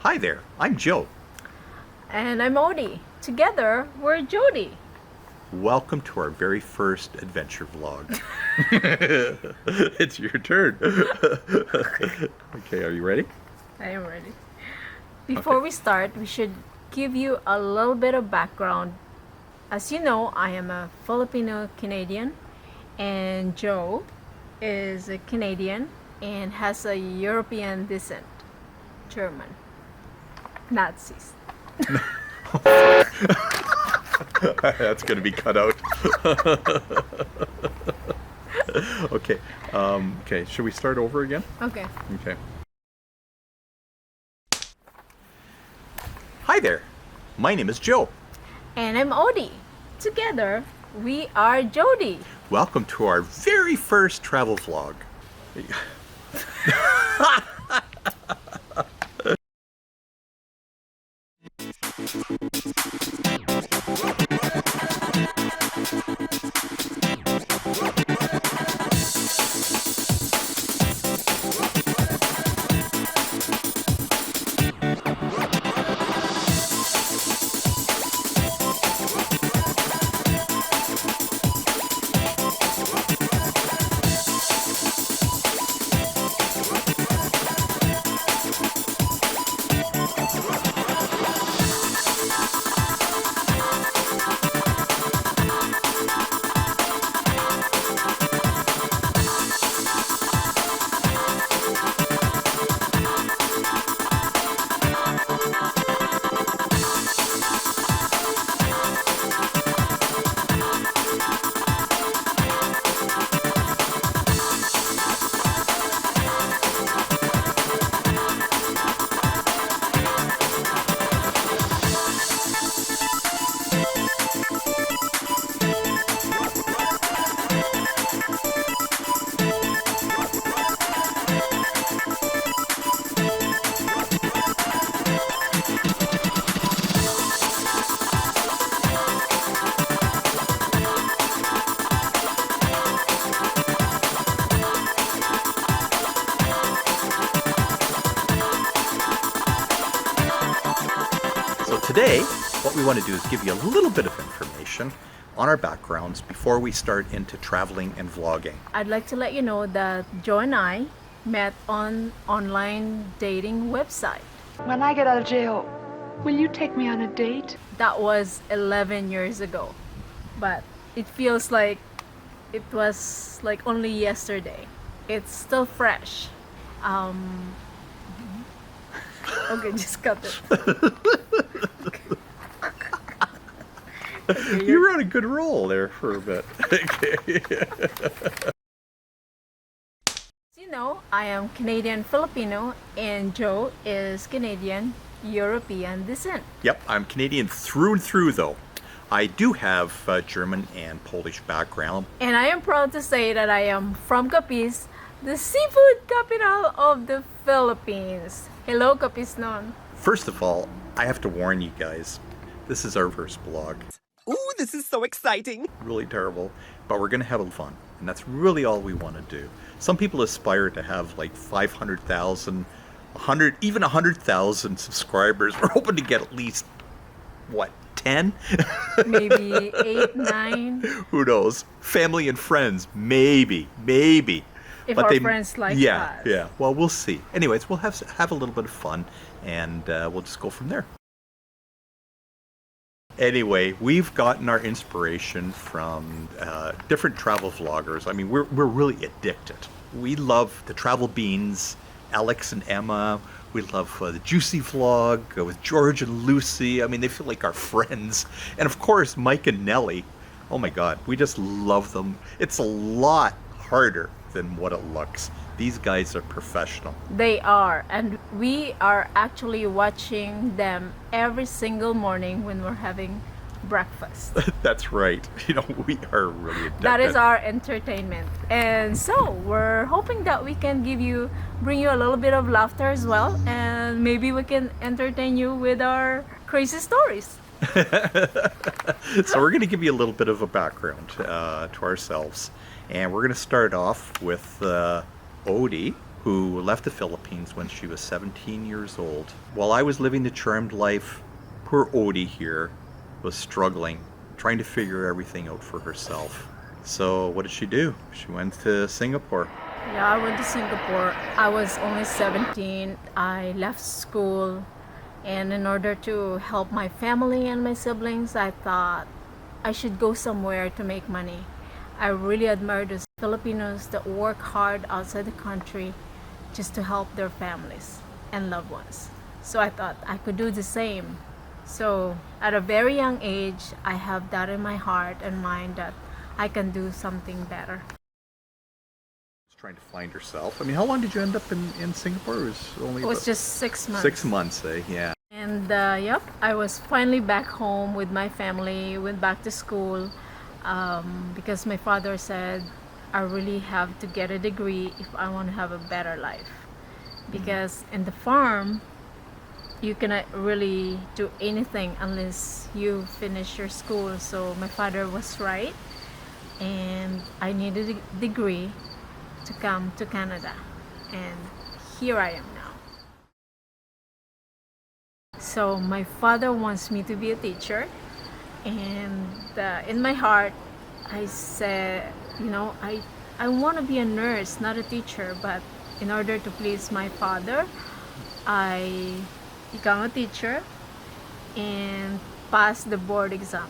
Hi there, I'm Joe. And I'm Odie. Together, we're Joeodie. Welcome to our very first adventure vlog. It's your turn. Okay, are you ready? I am ready. Before we start, we should give you a little bit of background. As you know, I am a Filipino Canadian, and Joe is a Canadian and has a European descent. German. Nazis. That's going to be cut out. Okay. Okay, should we start over again? Okay. Okay. Hi there. My name is Joe. And I'm Odie. Together, we are Joeodie. Welcome to our very first travel vlog. So today, what we want to do is give you a little bit of information on our backgrounds before we start into traveling and vlogging. I'd like to let you know that Joe and I met on online dating website. When I get out of jail, will you take me on a date? That was 11 years ago. But it feels like it was like only yesterday. It's still fresh. Okay, just cut it. Okay, You were on a good roll there for a bit. Okay. you know, I am Canadian Filipino and Joe is Canadian European descent. Yep, I'm Canadian through and through though. I do have German and Polish background. And I am proud to say that I am from Capiz, the seafood capital of the Philippines. Hello, Capisnon. First of all, I have to warn you guys, this is our first vlog. Ooh, this is so exciting. Really terrible, but we're gonna have fun, and that's really all we want to do. Some people aspire to have like 500,000, 100, even 100,000 subscribers. We're hoping to get at least, what, 10? Maybe 8, 9. Who knows? Family and friends, maybe. If our friends like us. Yeah. Well, we'll see. Anyways, we'll have a little bit of fun, and we'll just go from there. Anyway, we've gotten our inspiration from different travel vloggers. I mean, we're really addicted. We love the Travel Beans, Alex and Emma. We love the Juicy vlog with George and Lucy. I mean, they feel like our friends. And of course, Mike and Nellie. Oh my God, we just love them. It's a lot harder than what it looks. These guys are professional. They are, and we are actually watching them every single morning when we're having breakfast. That's right. You know, we are really addicted. That is our entertainment. And so we're hoping that we can bring you a little bit of laughter as well, and maybe we can entertain you with our crazy stories. So we're going to give you a little bit of a background to ourselves, and we're going to start off with Odie. who left the Philippines when she was 17 years old. While I was living the charmed life, poor Odie here was struggling, trying to figure everything out for herself. So what did she do? She went to Singapore. Yeah, I went to Singapore. I was only 17. I left school, and in order to help my family and my siblings, I thought I should go somewhere to make money. I really admire those Filipinos that work hard outside the country just to help their families and loved ones. So I thought I could do the same. So at a very young age, I have that in my heart and mind that I can do something better. Trying to find herself. I mean, how long did you end up in Singapore? It was just 6 months. 6 months, eh? Yeah. And yep, I was finally back home with my family, went back to school because my father said I really have to get a degree if I want to have a better life. Because in the farm, you cannot really do anything unless you finish your school. So my father was right, and I needed a degree to come to Canada, and here I am now. So my father wants me to be a teacher, and in my heart I said, I want to be a nurse, not a teacher, but in order to please my father, I become a teacher and pass the board exam.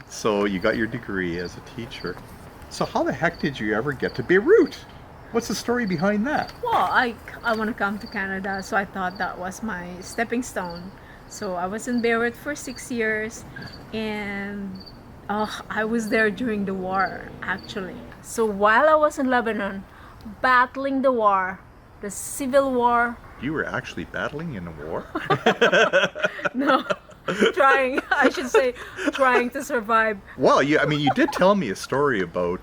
So you got your degree as a teacher. So how the heck did you ever get to Beirut? What's the story behind that? Well, I want to come to Canada, so I thought that was my stepping stone. So I was in Beirut for 6 years, and I was there during the war, actually. So while I was in Lebanon, battling the war, the civil war. You were actually battling in a war? No. I should say, trying to survive. Well, you did tell me a story about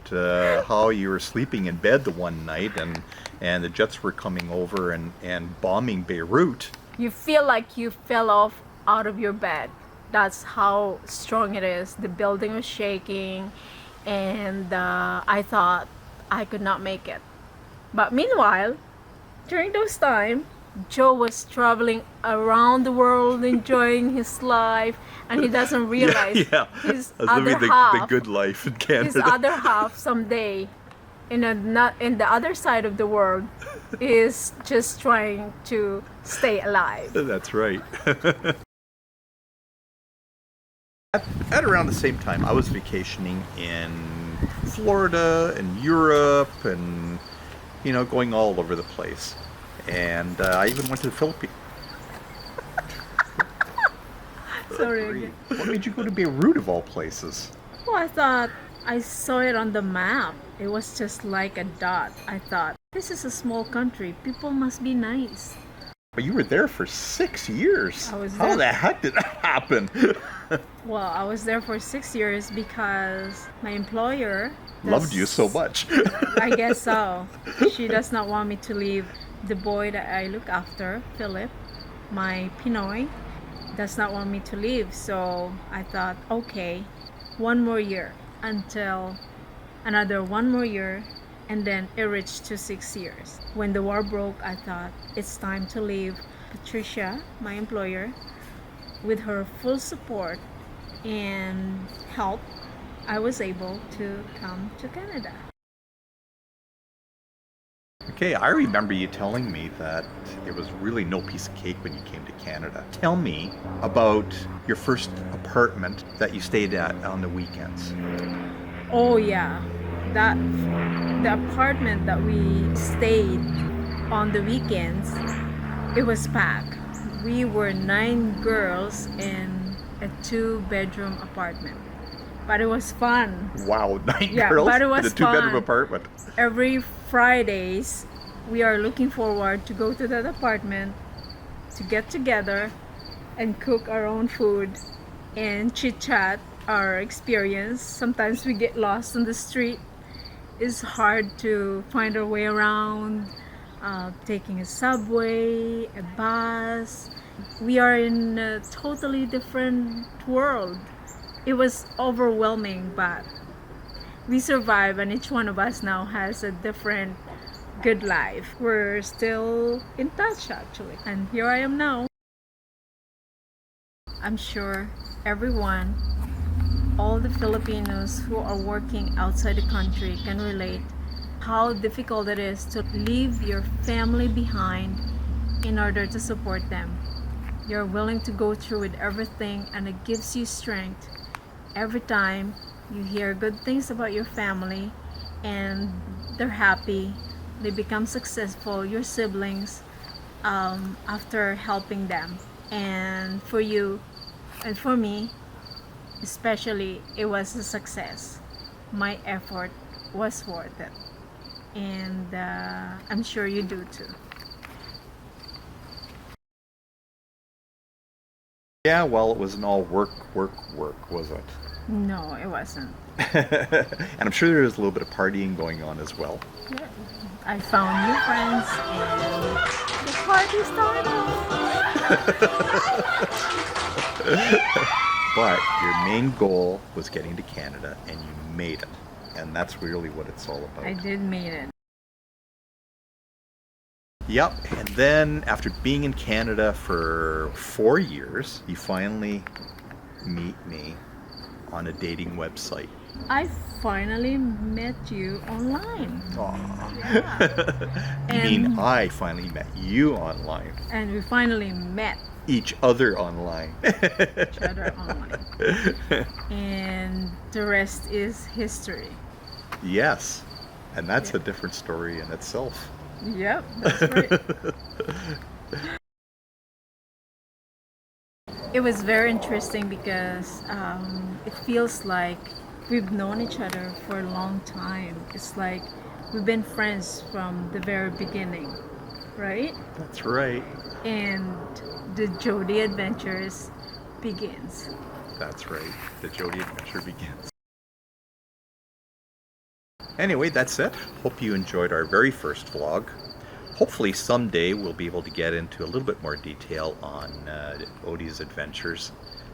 how you were sleeping in bed the one night and the jets were coming over and bombing Beirut. You feel like you fell off out of your bed. That's how strong it is. The building was shaking, and I thought I could not make it. But meanwhile, during those times, Joe was traveling around the world, enjoying his life, and he doesn't realize his I was other living half, the good life in Canada. his other half someday, in the other side of the world, is just trying to stay alive. That's right. At around the same time, I was vacationing in Florida and Europe and, going all over the place. And I even went to the Philippines. Sorry again. What made you go to Beirut of all places? Well, I thought I saw it on the map. It was just like a dot. I thought, this is a small country. People must be nice. But you were there for 6 years. I was How there. the heck did that happen? Well, I was there for 6 years because my employer Loved you so much. I guess so. She does not want me to leave. The boy that I look after, Philip, my Pinoy, does not want me to leave. So I thought, okay, one more year until another one more year, and then it reached to 6 years. When the war broke, I thought it's time to leave. Patricia, my employer, with her full support and help, I was able to come to Canada. Okay, I remember you telling me that it was really no piece of cake when you came to Canada. Tell me about your first apartment that you stayed at on the weekends. Oh yeah, the apartment that we stayed on the weekends, it was packed. We were 9 girls in a 2-bedroom apartment, but it was fun. Wow, 9 Yeah, girls but it in was a 2-bedroom fun. apartment. Every Fridays, we are looking forward to go to that apartment to get together and cook our own food and chit chat our experience. Sometimes we get lost on the street. It's hard to find our way around, taking a subway, a bus. We are in a totally different world. It was overwhelming, but we survive, and each one of us now has a different good life. We're still in touch actually, and here I am now. I'm sure everyone, all the Filipinos who are working outside the country can relate how difficult it is to leave your family behind in order to support them. You're willing to go through with everything, and it gives you strength every time you hear good things about your family and they're happy, they become successful, your siblings, after helping them. And for you and for me especially, it was a success. My effort was worth it, and I'm sure you do too. Yeah, well, it wasn't all work, was it? No, it wasn't. And I'm sure there was a little bit of partying going on as well. Yeah. I found new friends and the party started. But your main goal was getting to Canada, and you made it. And that's really what it's all about. I did mean it. Yep, and then after being in Canada for 4 years, you finally meet me on a dating website. I finally met you online. Aw. Yeah. You mean I finally met you online? And we finally met Each other online. each other online. And the rest is history. Yes, and that's Yeah. a different story in itself. Yep, that's right. It was very interesting because it feels like we've known each other for a long time. It's like we've been friends from the very beginning, right? That's right. And the Joeodie Adventures begins. That's right. The Joeodie Adventure begins. Anyway, that's it. Hope you enjoyed our very first vlog. Hopefully someday we'll be able to get into a little bit more detail on Odie's adventures.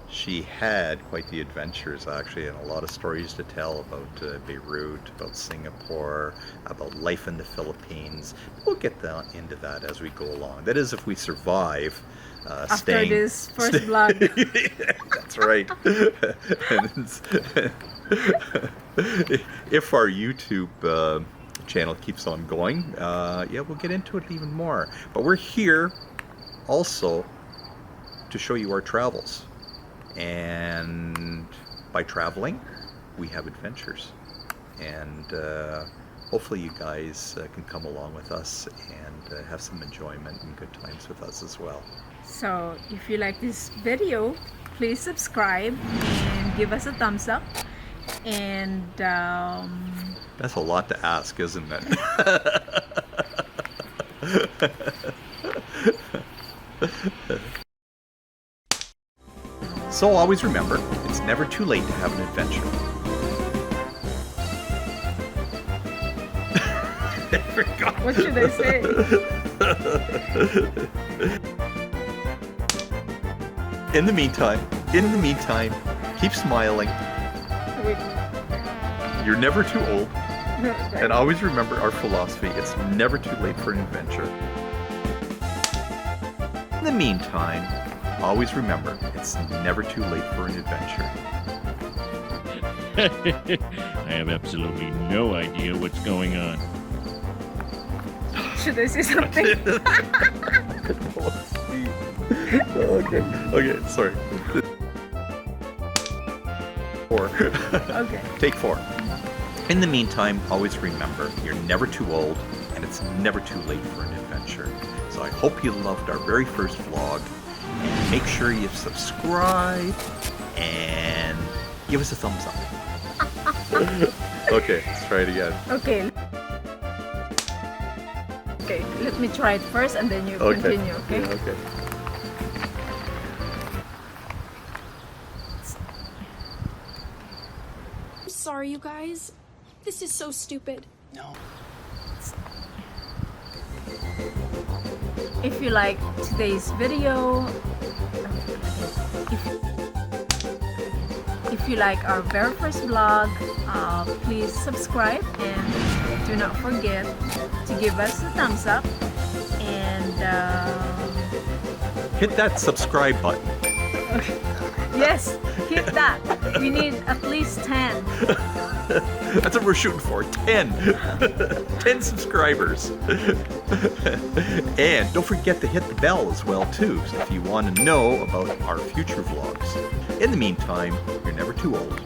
She had quite the adventures actually, and a lot of stories to tell about Beirut, about Singapore, about life in the Philippines. We'll get into that as we go along. That is, if we survive After this first vlog. That's right. If our YouTube channel keeps on going, yeah, we'll get into it even more. But we're here also to show you our travels. And by traveling, we have adventures. And hopefully you guys can come along with us and have some enjoyment and good times with us as well. So if you like this video, please subscribe and give us a thumbs up. And That's a lot to ask, isn't it? So always remember, it's never too late to have an adventure. I forgot. what should I say? In the meantime, keep smiling. Wait. You're never too old. No, And always remember our philosophy, it's never too late for an adventure. In the meantime, always remember, it's never too late for an adventure. I have absolutely no idea what's going on. should I say something? Okay, sorry. 4. Okay. Take 4. In the meantime, always remember, you're never too old, and it's never too late for an adventure. So I hope you loved our very first vlog, and make sure you subscribe, and give us a thumbs up. Okay, let's try it again. Okay. Okay, let me try it first and then you continue, okay? Yeah, okay. I'm sorry, you guys. This is so stupid. If you like today's video, if you like our very first vlog, please subscribe and do not forget to give us a thumbs up and Hit that subscribe button. yes, hit that. We need at least 10. That's what we're shooting for. 10. 10 subscribers. And don't forget to hit the bell as well too, if you want to know about our future vlogs. In the meantime, you're never too old.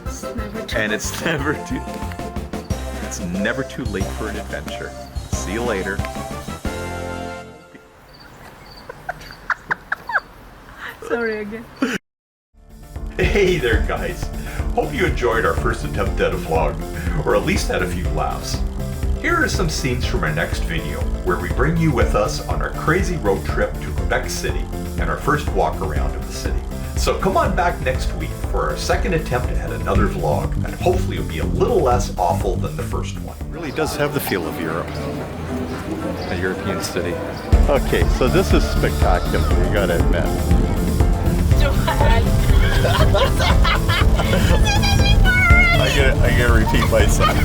It's never too And it's never too late for an adventure. See you later. Sorry again. Hey there, guys. Hope you enjoyed our first attempt at a vlog, or at least had a few laughs. Here are some scenes from our next video, where we bring you with us on our crazy road trip to Quebec City and our first walk around of the city. So come on back next week for our second attempt at another vlog, and hopefully it'll be a little less awful than the first one. It really does have the feel of Europe. A European city. Okay, so this is spectacular, you gotta admit. I gotta repeat myself.